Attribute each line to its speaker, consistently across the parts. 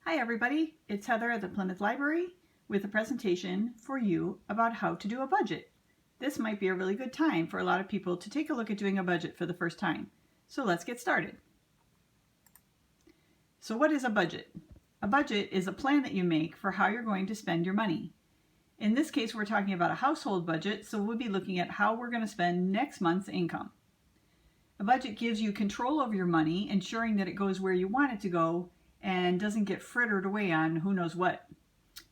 Speaker 1: Hi everybody, it's Heather at the Plymouth Library with a presentation for you about how to do a budget. This might be a really good time for a lot of people to take a look at doing a budget for the first time. So let's get started. So what is a budget? A budget is a plan that you make for how you're going to spend your money. In this case, we're talking about a household budget, so we'll be looking at how we're going to spend next month's income. A budget gives you control over your money, ensuring that it goes where you want it to go and doesn't get frittered away on who knows what.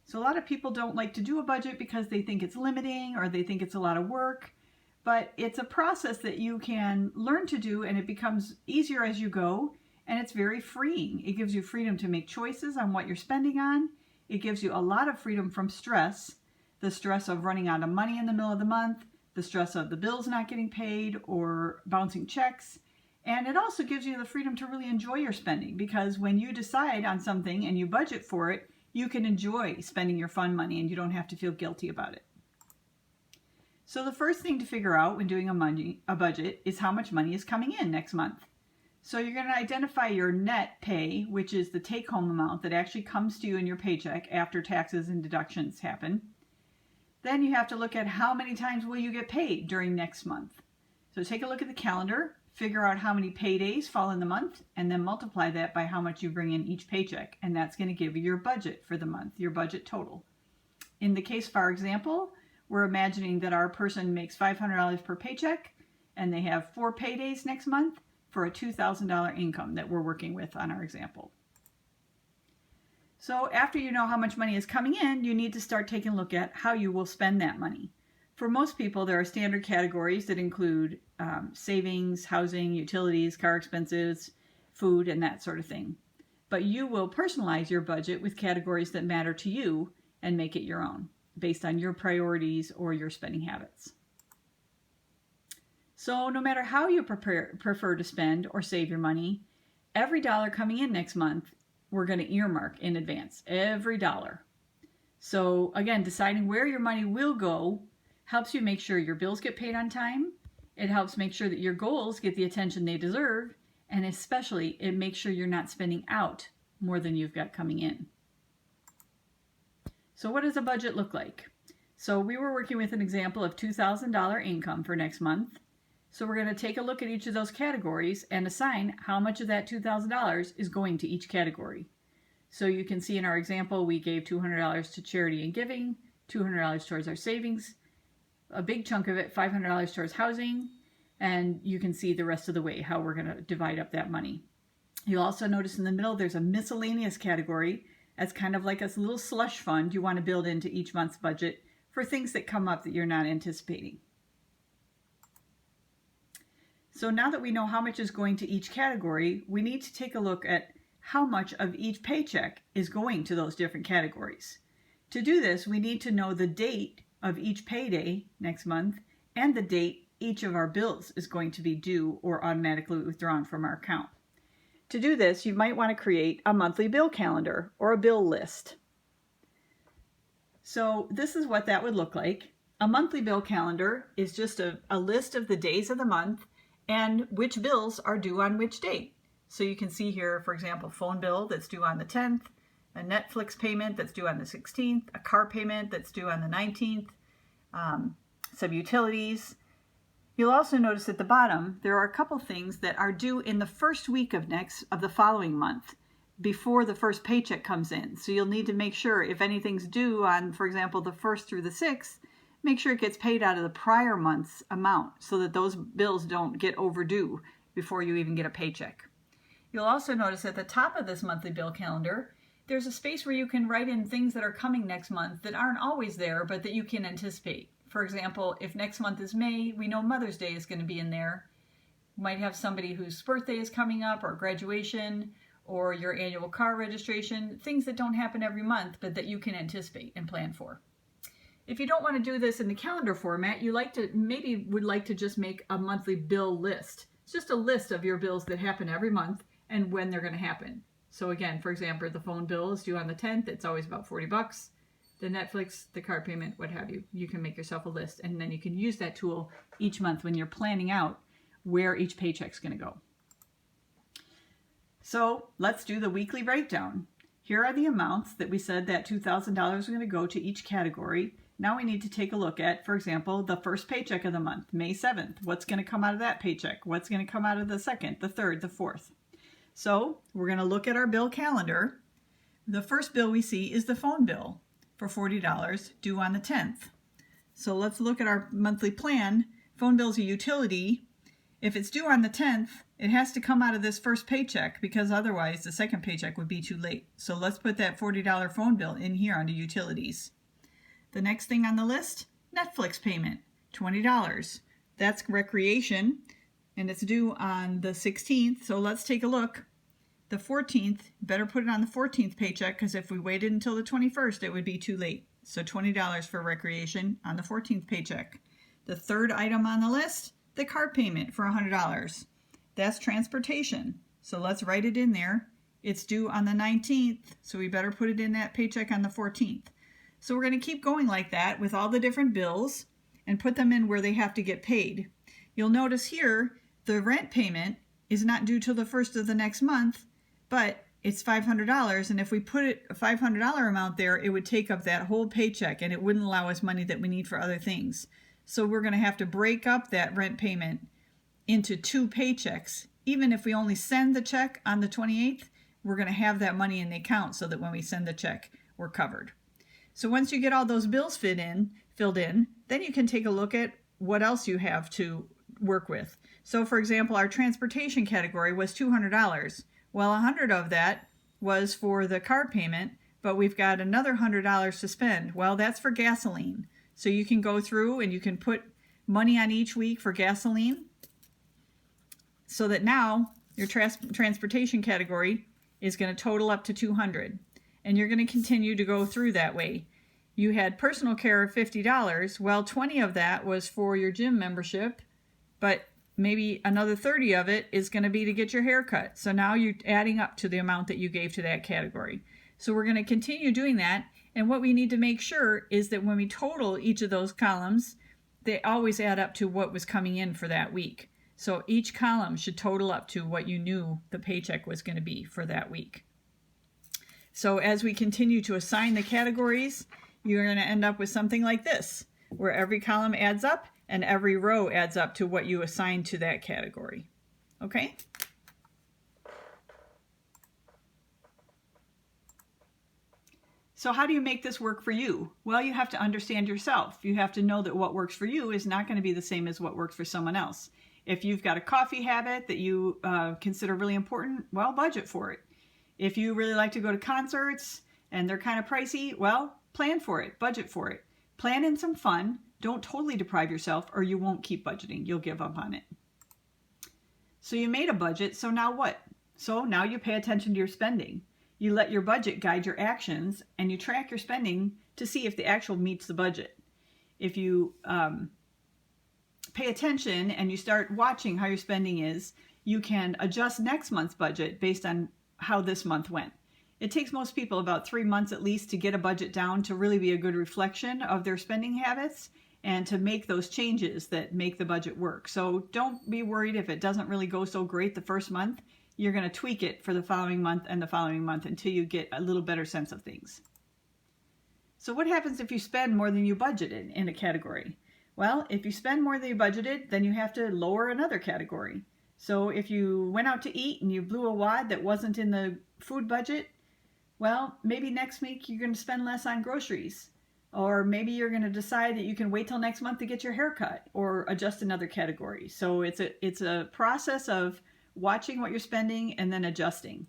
Speaker 1: So a lot of people don't like to do a budget because they think it's limiting or they think it's a lot of work, but it's a process that you can learn to do and it becomes easier as you go, and it's very freeing. It gives you freedom to make choices on what you're spending on. It gives you a lot of freedom from stress, the stress of running out of money in the middle of the month, the stress of the bills not getting paid or bouncing checks. And it also gives you the freedom to really enjoy your spending, because when you decide on something and you budget for it, you can enjoy spending your fun money and you don't have to feel guilty about it. So the first thing to figure out when doing a budget is how much money is coming in next month. So you're going to identify your net pay, which is the take-home amount that actually comes to you in your paycheck after taxes and deductions happen. Then you have to look at how many times will you get paid during next month. So take a look at the calendar. Figure out how many paydays fall in the month, and then multiply that by how much you bring in each paycheck, and that's going to give you your budget for the month, your budget total. In the case of our example, we're imagining that our person makes $500 per paycheck, and they have 4 paydays next month for a $2,000 income that we're working with on our example. So after you know how much money is coming in, you need to start taking a look at how you will spend that money. For most people, there are standard categories that include savings, housing, utilities, car expenses, food, and that sort of thing. But you will personalize your budget with categories that matter to you and make it your own, based on your priorities or your spending habits. So no matter how you prefer to spend or save your money, every dollar coming in next month, we're going to earmark in advance, every dollar. So again, deciding where your money will go helps you make sure your bills get paid on time. It helps make sure that your goals get the attention they deserve. And especially, it makes sure you're not spending out more than you've got coming in. So what does a budget look like? So we were working with an example of $2,000 income for next month. So we're going to take a look at each of those categories and assign how much of that $2,000 is going to each category. So you can see in our example, we gave $200 to charity and giving, $200 towards our savings, a big chunk of it, $500 towards housing, and you can see the rest of the way how we're going to divide up that money. You'll also notice in the middle there's a miscellaneous category. That's kind of like a little slush fund you want to build into each month's budget for things that come up that you're not anticipating. So now that we know how much is going to each category, we need to take a look at how much of each paycheck is going to those different categories. To do this, we need to know the date of each payday next month and the date each of our bills is going to be due or automatically withdrawn from our account. To do this, you might want to create a monthly bill calendar or a bill list. So this is what that would look like. A monthly bill calendar is just a list of the days of the month and which bills are due on which date. So you can see here, for example, phone bill that's due on the 10th, a Netflix payment that's due on the 16th, a car payment that's due on the 19th, some utilities. You'll also notice at the bottom there are a couple things that are due in the first week of the following month before the first paycheck comes in. So you'll need to make sure if anything's due on, for example, the 1st through the 6th, make sure it gets paid out of the prior month's amount so that those bills don't get overdue before you even get a paycheck. You'll also notice at the top of this monthly bill calendar, there's a space where you can write in things that are coming next month that aren't always there, but that you can anticipate. For example, if next month is May, we know Mother's Day is going to be in there. You might have somebody whose birthday is coming up, or graduation, or your annual car registration, things that don't happen every month, but that you can anticipate and plan for. If you don't want to do this in the calendar format, you would like to just make a monthly bill list. It's just a list of your bills that happen every month and when they're going to happen. So again, for example, the phone bill is due on the 10th. It's always about $40. The Netflix, the car payment, what have you. You can make yourself a list, and then you can use that tool each month when you're planning out where each paycheck's going to go. So let's do the weekly breakdown. Here are the amounts that we said that $2,000 was going to go to each category. Now we need to take a look at, for example, the first paycheck of the month, May 7th. What's going to come out of that paycheck? What's going to come out of the second, the third, the fourth? So we're going to look at our bill calendar. The first bill we see is the phone bill for $40 due on the 10th. So let's look at our monthly plan. Phone bill's a utility. If it's due on the 10th, it has to come out of this first paycheck because otherwise the second paycheck would be too late. So let's put that $40 phone bill in here under utilities. The next thing on the list, Netflix payment, $20. That's recreation, and it's due on the 16th. So let's take a look. The 14th, better put it on the 14th paycheck because if we waited until the 21st, it would be too late. So $20 for recreation on the 14th paycheck. The third item on the list, the car payment for $100. That's transportation. So let's write it in there. It's due on the 19th, so we better put it in that paycheck on the 14th. So we're going to keep going like that with all the different bills and put them in where they have to get paid. You'll notice here the rent payment is not due till the first of the next month, but it's $500, and if we put a $500 amount there, it would take up that whole paycheck and it wouldn't allow us money that we need for other things. So we're going to have to break up that rent payment into 2 paychecks. Even if we only send the check on the 28th, we're going to have that money in the account so that when we send the check, we're covered. So once you get all those bills filled in, then you can take a look at what else you have to work with. So for example, our transportation category was $200. Well, $100 of that was for the car payment, but we've got another $100 to spend. Well, that's for gasoline. So you can go through and you can put money on each week for gasoline so that now your transportation category is going to total up to $200. And you're going to continue to go through that way. You had personal care of $50. Well, 20 of that was for your gym membership, but maybe another 30 of it is going to be to get your hair cut. So now you're adding up to the amount that you gave to that category. So we're going to continue doing that. And what we need to make sure is that when we total each of those columns, they always add up to what was coming in for that week. So each column should total up to what you knew the paycheck was going to be for that week. So as we continue to assign the categories, you're going to end up with something like this, where every column adds up and every row adds up to what you assign to that category. Okay? So how do you make this work for you? Well, you have to understand yourself. You have to know that what works for you is not going to be the same as what works for someone else. If you've got a coffee habit that you consider really important, well, budget for it. If you really like to go to concerts and they're kind of pricey, well, plan for it, budget for it. Plan in some fun. Don't totally deprive yourself or you won't keep budgeting. You'll give up on it. So you made a budget, so now what? So now you pay attention to your spending. You let your budget guide your actions and you track your spending to see if the actual meets the budget. If you pay attention and you start watching how your spending is, you can adjust next month's budget based on how this month went. It takes most people about 3 months at least to get a budget down to really be a good reflection of their spending habits and to make those changes that make the budget work. So don't be worried if it doesn't really go so great the first month. You're going to tweak it for the following month and the following month until you get a little better sense of things. So what happens if you spend more than you budgeted in a category? Well, if you spend more than you budgeted, then you have to lower another category. So if you went out to eat and you blew a wad that wasn't in the food budget, well, maybe next week you're going to spend less on groceries. Or maybe you're going to decide that you can wait till next month to get your hair cut or adjust another category. So it's a process of watching what you're spending and then adjusting.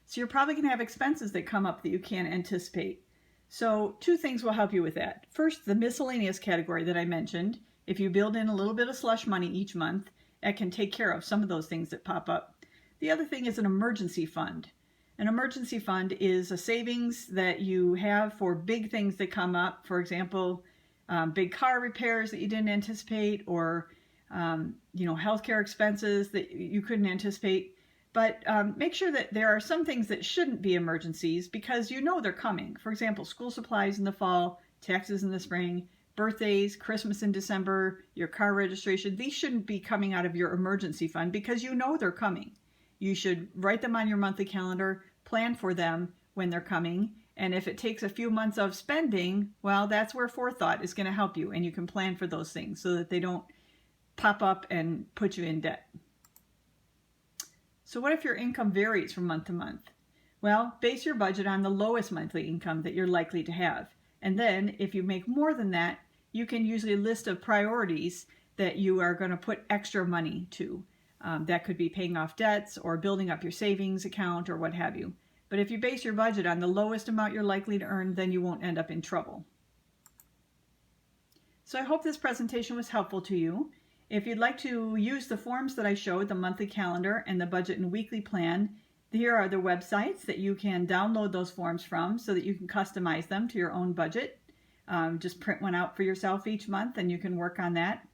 Speaker 1: So you're probably going to have expenses that come up that you can't anticipate. So 2 things will help you with that. First, the miscellaneous category that I mentioned. If you build in a little bit of slush money each month, it can take care of some of those things that pop up. The other thing is an emergency fund. An emergency fund is a savings that you have for big things that come up. For example, big car repairs that you didn't anticipate, or healthcare expenses that you couldn't anticipate. But make sure that there are some things that shouldn't be emergencies because you know they're coming. For example, school supplies in the fall, taxes in the spring, birthdays, Christmas in December, your car registration. These shouldn't be coming out of your emergency fund because you know they're coming. You should write them on your monthly calendar, plan for them when they're coming. And if it takes a few months of spending, well, that's where forethought is going to help you. And you can plan for those things so that they don't pop up and put you in debt. So what if your income varies from month to month? Well, base your budget on the lowest monthly income that you're likely to have. And then if you make more than that, you can use a list of priorities that you are going to put extra money to. That could be paying off debts or building up your savings account or what have you. But if you base your budget on the lowest amount you're likely to earn, then you won't end up in trouble. So I hope this presentation was helpful to you. If you'd like to use the forms that I showed, the monthly calendar and the budget and weekly plan, here are the websites that you can download those forms from so that you can customize them to your own budget. Just print one out for yourself each month and you can work on that.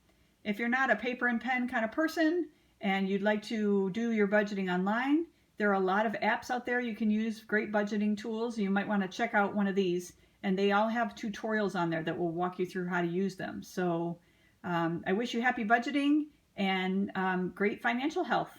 Speaker 1: If you're not a paper and pen kind of person and you'd like to do your budgeting online, there are a lot of apps out there you can use, great budgeting tools. You might want to check out one of these, and they all have tutorials on there that will walk you through how to use them. So I wish you happy budgeting and great financial health.